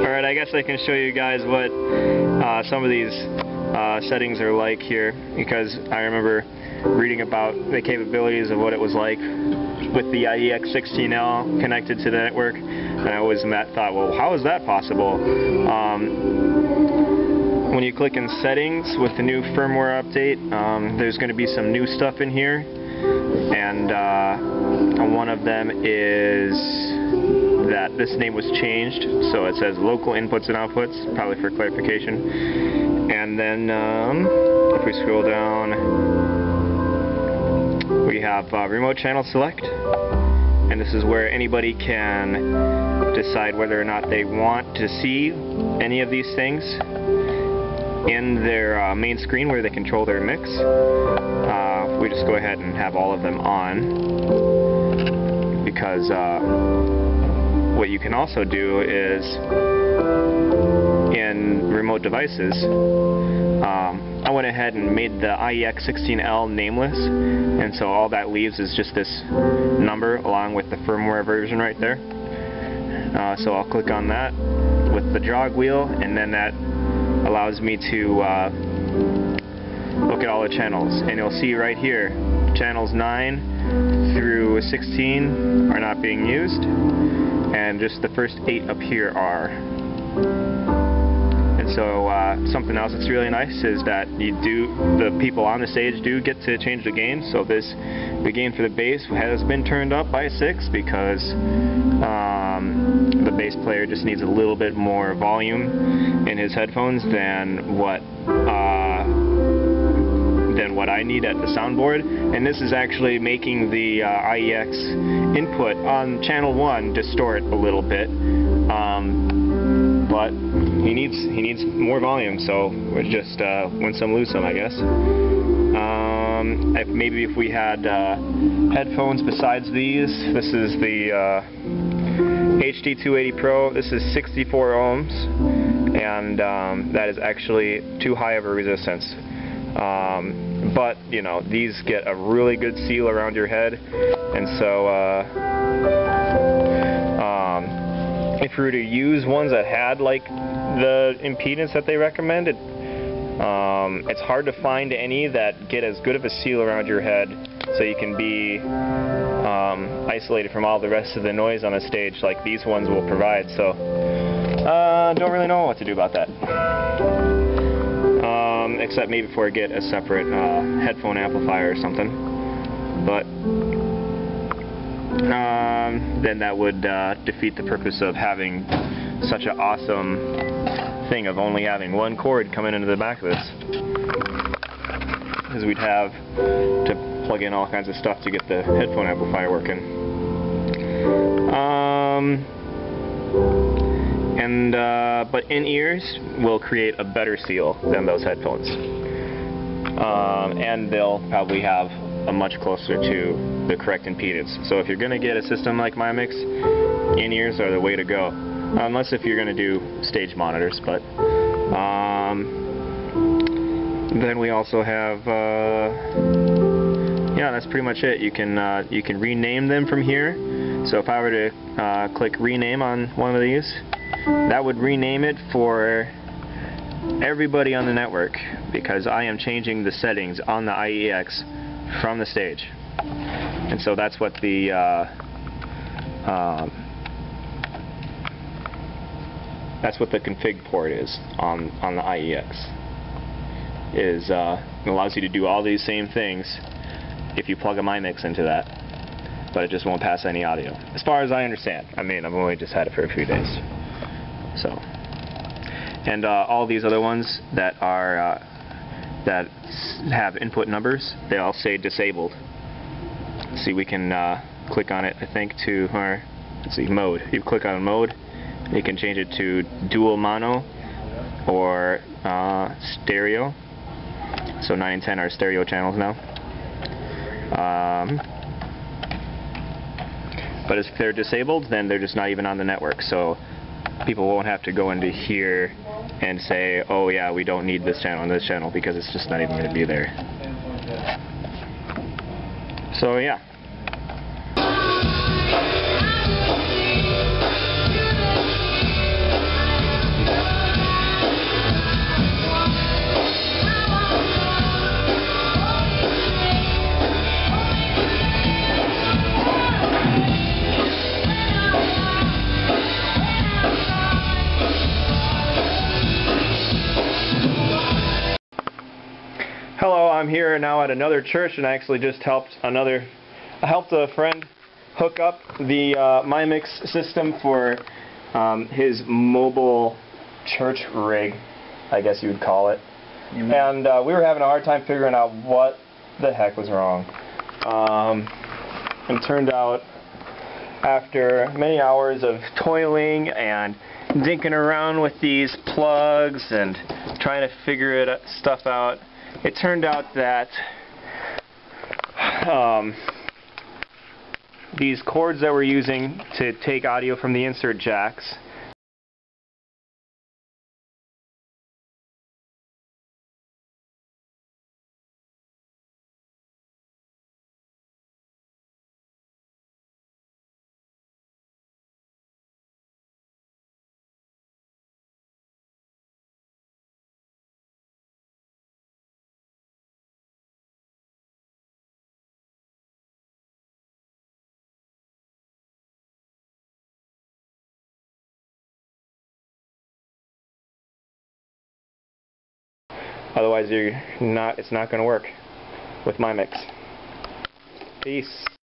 Alright, I guess I can show you guys what some of these settings are like here, because I remember reading about the capabilities of what it was like with the IEX-16L connected to the network, and I always thought, well, how is that possible? When you click in settings with the new firmware update, there's going to be some new stuff in here, and one of them is that this name was changed, so it says local inputs and outputs, probably for clarification. And then if we scroll down, we have remote channel select, and this is where anybody can decide whether or not they want to see any of these things in their main screen where they control their mix. We just go ahead and have all of them on, because what you can also do is in remote devices, I went ahead and made the IEX-16L nameless, and so all that leaves is just this number along with the firmware version right there. So I'll click on that with the jog wheel, and then that allows me to look at all the channels, and you'll see right here channels 9 through 16 are not being used, and just the first 8 up here are. And so something else that's really nice is that the people on the stage do get to change the gain. So the gain for the bass has been turned up by 6 because the bass player just needs a little bit more volume in his headphones than what I need at the soundboard. And this is actually making the IEX input on channel 1 distort a little bit, but he needs more volume, so we're just win some lose some, I guess. Maybe if we had headphones besides these, this is the HD280 Pro. This is 64 ohms, and that is actually too high of a resistance. But you know, these get a really good seal around your head, and so if we were to use ones that had like the impedance that they recommended, it's hard to find any that get as good of a seal around your head so you can be isolated from all the rest of the noise on the stage like these ones will provide. So don't really know what to do about that. Except maybe before I get a separate headphone amplifier or something. But then that would defeat the purpose of having such an awesome thing of only having one cord coming into the back of this. Because we'd have to plug in all kinds of stuff to get the headphone amplifier working. But in-ears will create a better seal than those headphones. And they'll probably have a much closer to the correct impedance. So if you're going to get a system like MyMix, in-ears are the way to go. Unless if you're going to do stage monitors, but then we also have yeah, that's pretty much it. You can rename them from here. So if I were to click rename on one of these, that would rename it for everybody on the network, because I am changing the settings on the IEX from the stage. And so that's what the config port is on the IEX. It allows you to do all these same things if you plug a MyMix into that, but it just won't pass any audio, as far as I understand. I mean, I've only just had it for a few days. So, and all these other ones that are that have input numbers, they all say disabled. See, we can click on it, I think, to our, let's see, mode. You click on mode, you can change it to dual mono or stereo. So 9 and 10 are stereo channels now. But if they're disabled, then they're just not even on the network. So people won't have to go into here and say, oh yeah, we don't need this channel and this channel, because it's just not even going to be there. So yeah. I'm here now at another church, and I actually just helped a friend hook up the MyMix system for his mobile church rig, I guess you would call it. And we were having a hard time figuring out what the heck was wrong. And it turned out, after many hours of toiling and dinking around with these plugs and trying to figure stuff out, it turned out that these cords that we're using to take audio from the insert jacks otherwise it's not going to work with MyMix. Peace.